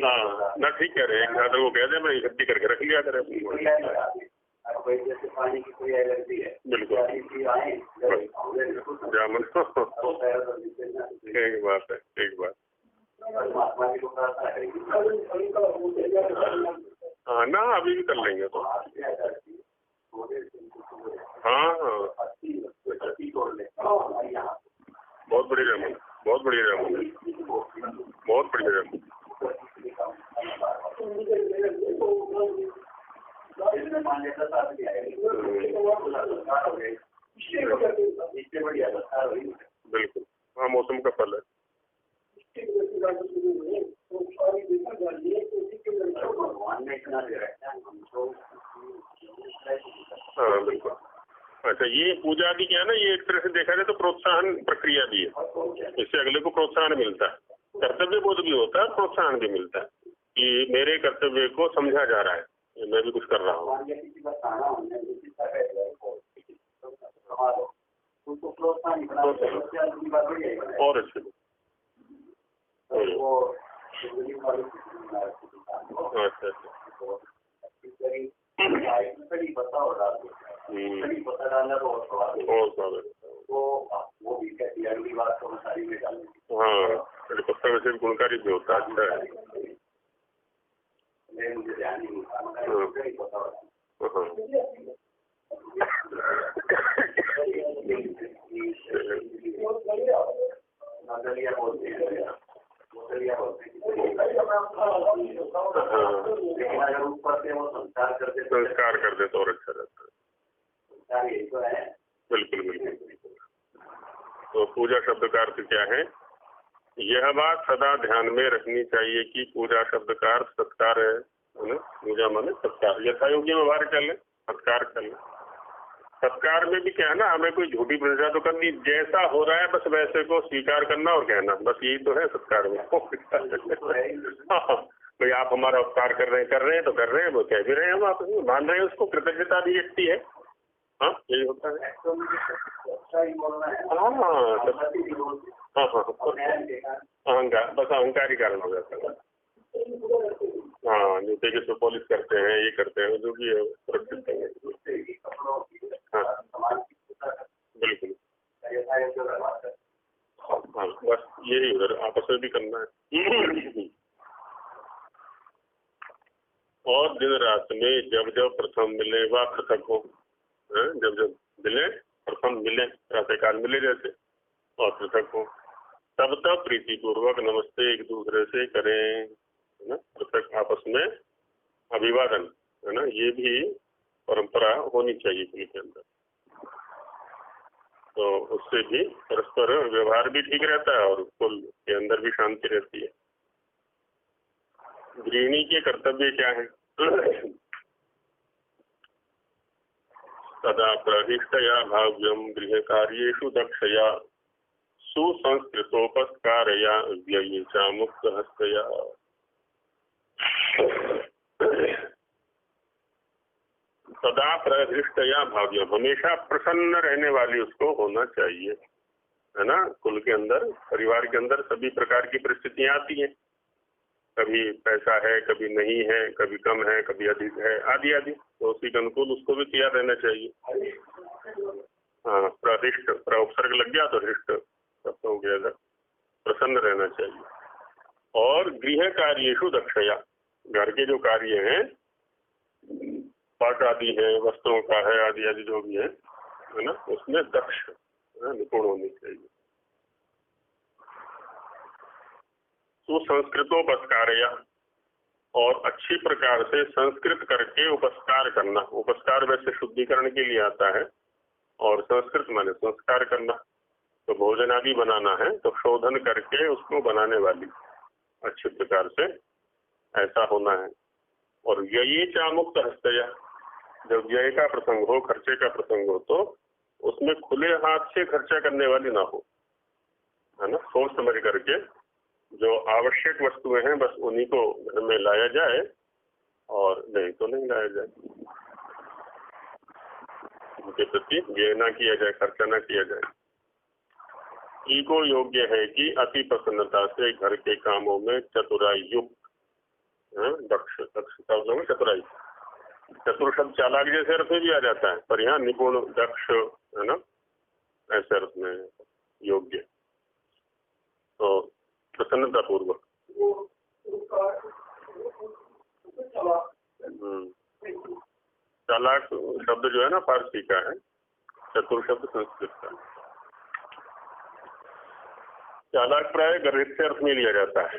हाँ ना, ठीक कह रहे हैं। वो कह दे मैं इकट्ठी करके रख लिया करे। बिल्कुल जामुन ठीक बात है, ठीक बात। हाँ ना, अभी भी कर लेंगे तो। हाँ हाँ बहुत बड़ी रहमत, बहुत बड़ी रहमत, बहुत बड़ी रहमत। बिल्कुल, हाँ, मौसम का फल है। हाँ बिल्कुल। अच्छा, ये पूजा भी क्या है ना, ये एक तरह से देखा जाए तो प्रोत्साहन प्रक्रिया भी है, इससे अगले को प्रोत्साहन मिलता है, कर्तव्य बोध भी होता है, प्रोत्साहन भी मिलता है कि मेरे कर्तव्य को समझा जा रहा है, मैं भी कुछ कर रहा हूँ। और अच्छे अच्छा हाँ, कड़ी पत्ता वैसे गुणकारी भी होता है, अच्छा है। संस्कार कर दे तो और अच्छा रहता है। बिल्कुल बिल्कुल। तो पूजा शब्द का अर्थ क्या है? यह बात सदा ध्यान में रखनी चाहिए कि पूजा शब्द का अर्थ सत्कार है ना। पूजा माने सत्कार, यथायोग्य व्यवहार कर ले, सत्कार कर ले। सत्कार में भी क्या है ना, हमें कोई झूठी प्रशंसा तो करनी, जैसा हो रहा है बस वैसे को स्वीकार करना और कहना, बस यही तो है सत्कार में। भाई आप हमारा उपकार कर रहे हैं तो कर रहे हैं, वो कह भी रहे हैं, हम आप मान रहे हैं, उसको कृतज्ञता भी व्यक्ति है। हाँ, यही होता है। अहंकार, बस अहंकार ही कारण हो जाता है। हाँ, जैसे कि पॉलिश करते हैं, ये करते हैं, जो भी है सुरक्षित करेंगे। हाँ बिल्कुल। हाँ, बस यही उधर आपस में भी करना है। और दिन रात में जब जब प्रथम मिले व पृथक हो, जब जब मिले, प्रथम मिले, प्रातःकाल मिले जैसे, और पृथक हो, तब तब प्रीति पूर्वक नमस्ते एक दूसरे से करें, है ना। पृथक आपस में अभिवादन, है ना, ये भी परंपरा होनी चाहिए कुल के अंदर। तो उससे भी परस्पर व्यवहार भी ठीक रहता है और कुल के अंदर भी शांति रहती है। गृहिणी के कर्तव्य क्या है? सदा प्रहिष्टया भाव्यम गृह कार्येषु दक्षया सुसंस्कृतोपस्कारया व्ययेचा मुक्त हस्तया। सदा प्रहृष्टया भाव्यम, हमेशा प्रसन्न रहने वाली उसको होना चाहिए, है ना। कुल के अंदर, परिवार के अंदर सभी प्रकार की परिस्थितियां आती हैं, कभी पैसा है, कभी नहीं है, कभी कम है, कभी अधिक है, आदि आदि, तो उसी के अनुकूल उसको भी तैयार रहना चाहिए। हाँ, प्रहिष्ट, उपसर्ग लग गया तो हृष्ट शब्द हो गया, प्रसन्न रहना चाहिए। और गृह कार्येषु दक्षया, घर के जो कार्य हैं, पाठ आदि है, वस्त्रों का है, आदि आदि जो भी है ना, उसमें दक्ष निपुण होनी चाहिए। सुसंस्कृतोपस्कारया, और अच्छी प्रकार से संस्कृत करके उपस्कार करना। उपस्कार वैसे शुद्धिकरण के लिए आता है, और संस्कृत माने संस्कार करना। तो भोजन आदि बनाना है तो शोधन करके उसको बनाने वाली अच्छी प्रकार से ऐसा होना है। और व्ययी चा मुक्त हस्तया, जब व्यय का प्रसंग हो, खर्चे का प्रसंग हो, तो उसमें खुले हाथ से खर्चा करने वाली ना हो, है ना। सोच समझ करके जो आवश्यक वस्तुएं हैं बस उन्हीं को घर में लाया जाए, और नहीं तो नहीं लाया जाए। उनके प्रति व्यय ना किया जाए, खर्चा ना किया जाए। ईको योग्य है कि अति प्रसन्नता से घर के कामों में चतुराई युक्त, दक्ष, दक्षता में चतुराई, चतुर शब्द चालाक जैसे अर्थ में भी आ जाता है, पर यहाँ निपुण, दक्ष, है ना, ऐसे अर्थ में योग्य। तो प्रसन्नता पूर्वक। चालाक शब्द जो है ना फारसी का है, चतुर शब्द संस्कृत का। चालाक प्राय गर्हित से अर्थ में लिया जाता है।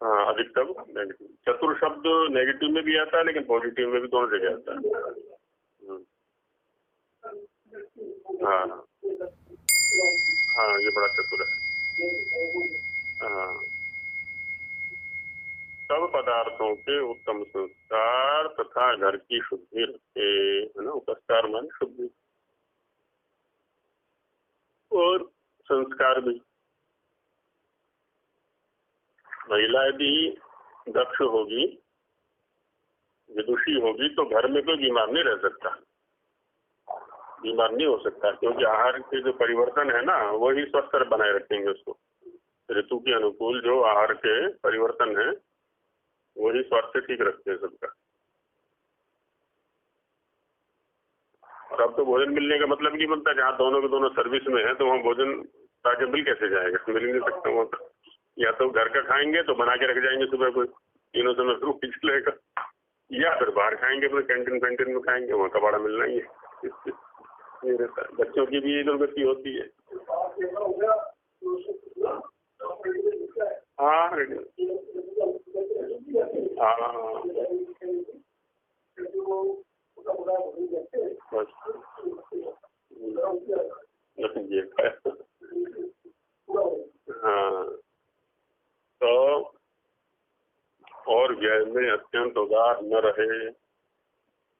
हाँ, अधिकतम नेगेटिव। चतुर शब्द नेगेटिव में भी आता है लेकिन पॉजिटिव में भी दोनों जगह आता है। हाँ हाँ, ये बड़ा चतुर है। हाँ, सब पदार्थों के उत्तम संस्कार तथा घर की शुद्धि रखे, है ना। उपस्कार मान शुद्धि और संस्कार भी। महिला यदि दक्ष होगी, विदुषी होगी, तो घर में कोई बीमार नहीं रह सकता, बीमार नहीं हो सकता, क्योंकि आहार के जो परिवर्तन है ना, वही स्वस्थ बनाए रखेंगे उसको। ऋतु के अनुकूल जो आहार के परिवर्तन है वही स्वास्थ्य ठीक रखते हैं सबका। और अब तो भोजन मिलने का मतलब नहीं बनता, जहाँ दोनों के दोनों सर्विस में है तो वहाँ भोजन ताकि मिल कैसे जाएगा, मिल नहीं सकता वहाँ तो। या तो घर का खाएंगे तो बना के रख जाएंगे सुबह को, तीनों समय फिर चलेगा, या फिर बाहर खाएंगे, फिर कैंटीन में खाएंगे, वहाँ का भाड़ा मिलना ही है। नहीं रहता। बच्चों की भी दुर्गति होती है। हाँ हाँ, बस ये हाँ, तो और व्यय में अत्यंत उदार न रहे।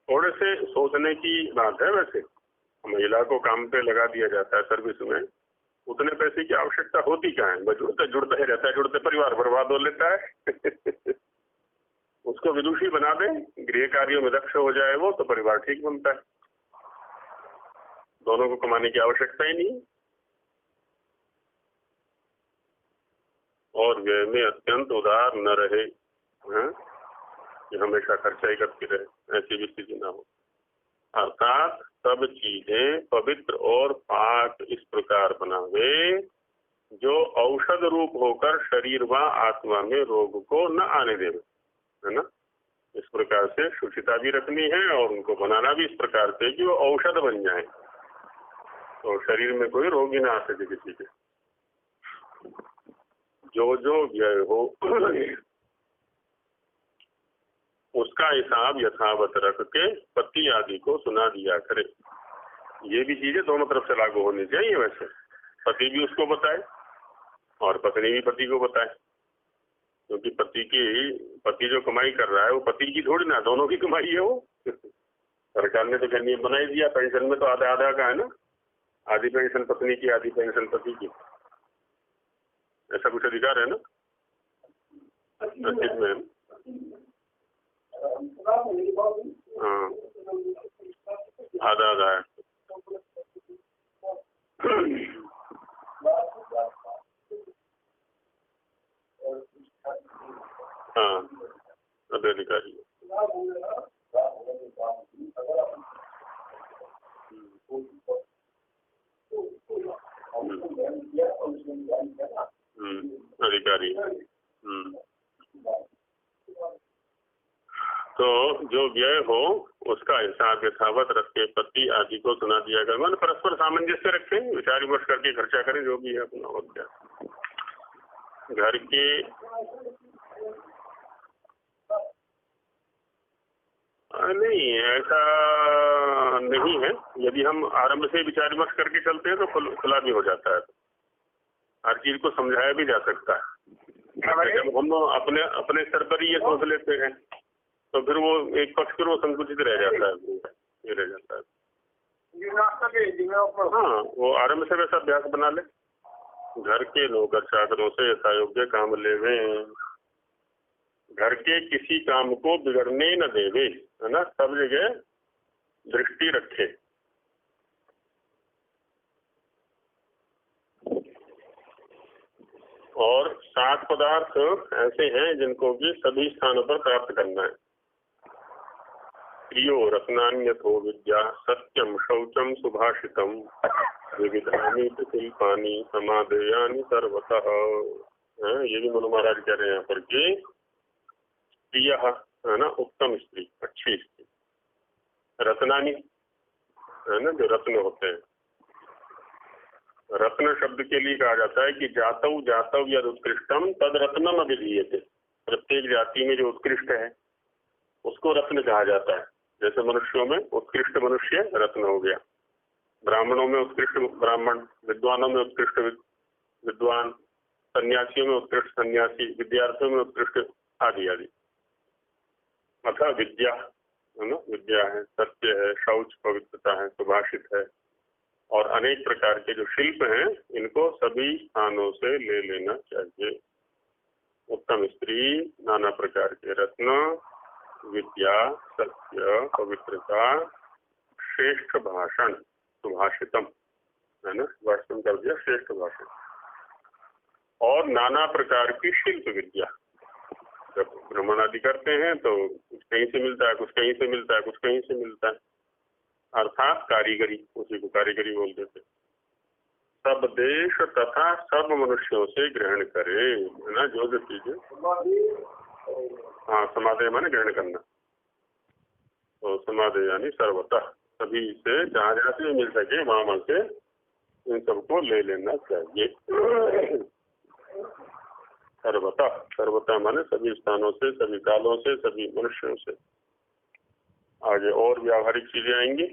थोड़े से सोचने की बात है। वैसे महिला को काम पे लगा दिया जाता है सर्विस में, उतने पैसे की आवश्यकता होती क्या है, जुड़ता ही रहता है, जुड़ते परिवार बर्बाद हो लेता है। उसको विदुषी बना दे, गृह कार्यों में दक्ष हो जाए वो, तो परिवार ठीक बनता है, दोनों को कमाने की आवश्यकता ही नहीं। और व्यय में अत्यंत उदार न रहे, कि हमेशा खर्चा ही करती रहे, ऐसी भी स्थिति ना हो। अर्थात सब चीजें पवित्र और पाक इस प्रकार बनावे जो औषध रूप होकर शरीर व आत्मा में रोग को न आने देवे, है ना। इस प्रकार से शुचिता भी रखनी है और उनको बनाना भी इस प्रकार से कि वो औषध बन जाए, तो शरीर में कोई रोग ही ना आ सके किसी के। जो जो व्यय हो उसका हिसाब यथावत रख के पति आदि को सुना दिया करे। ये भी चीजें दोनों तरफ से लागू होनी चाहिए। वैसे पति भी उसको बताए और पत्नी भी पति को बताए, क्योंकि पति जो कमाई कर रहा है वो पति की थोड़ी ना, दोनों की कमाई है वो। सरकार ने तो नियम बना ही दिया, पेंशन में तो आधा आधा का है ना, आधी पेंशन पत्नी की, आधी पेंशन पति की, ऐसा कुछ अधिकार है ना में। हाँ, आधा आधा है। हाँ, अधिकारी। अधिकारी। तो जो व्यय हो उसका हिसाब यथावत रख के पति आदि को सुना दिया गया। मैंने परस्पर सामंजस्य रखें, विचार विमर्श करके खर्चा करें जो भी है अपना, और क्या। घर के नहीं, ऐसा नहीं है। यदि हम आरंभ से विचार विमर्श करके चलते हैं तो खुला भी हो जाता है, हर चीज को समझाया भी जा सकता है। जब हम अपने स्तर पर ही ये सोच लेते हैं तो फिर वो एक पक्ष फिर वो संकुचित रह जाता है, ये रह जाता है। हाँ, वो आरंभ से वैसा अभ्यास बना ले। घर के नौकर चाकरों से यथायोग्य काम लेवे, घर के किसी काम को बिगड़ने न देवे, है ना। सब जगह दृष्टि रखे। और 7 पदार्थ ऐसे हैं जिनको कि सभी स्थानों पर प्राप्त करना है। प्रियो रत्नान्यथो विद्या, सत्यम शौचम सुभाषितम, विविधानि शिल्पानि समादेयानि सर्वतः। ये भी मनु महाराज कह रहे हैं यहाँ पर कि प्रिय है ना, उत्तम स्त्री, अच्छी स्त्री। रत्नानि है ना, जो रत्न होते हैं, रत्न शब्द के लिए कहा जाता है कि जातव जातव यद उत्कृष्टम तद रत्नम अभिधीयते। प्रत्येक जाति में जो उत्कृष्ट है उसको रत्न कहा जाता है। जैसे मनुष्यों में उत्कृष्ट मनुष्य रत्न हो गया, ब्राह्मणों में उत्कृष्ट ब्राह्मण, विद्वानों में उत्कृष्ट विद्वान, सन्यासियों में उत्कृष्ट सन्यासी, विद्यार्थियों में उत्कृष्ट आदि आदि। अतः विद्या है ना, विद्या है, सत्य है, शौच पवित्रता है, सुभाषित है और अनेक प्रकार के जो शिल्प हैं इनको सभी स्थानों से ले लेना चाहिए। उत्तम स्त्री, नाना प्रकार के रत्न, विद्या, सत्य, पवित्रता, श्रेष्ठ भाषण, सुभाषितम है ना, भाषण कर दिया, श्रेष्ठ भाषण, और नाना प्रकार की शिल्प विद्या। जब भ्रमण आदि करते हैं तो कुछ कहीं से मिलता है, कुछ कहीं से मिलता है, कुछ कहीं से मिलता है, अर्थात कारीगरी, उसी को कारीगरी बोलते थे। सब देश तथा सब मनुष्यों से ग्रहण करे, है ना, जो जो चीजें, हाँ समाधि माने ग्रहण करना, तो समाधि यानी सर्वतः, सभी से जहाँ जहाँ से मिल सके वहां से इन सबको ले लेना चाहिए। सर्वतः, सर्वतः माने सभी स्थानों से, सभी कालों से, सभी मनुष्यों से। आगे और व्यावहारिक चीजें आएंगी।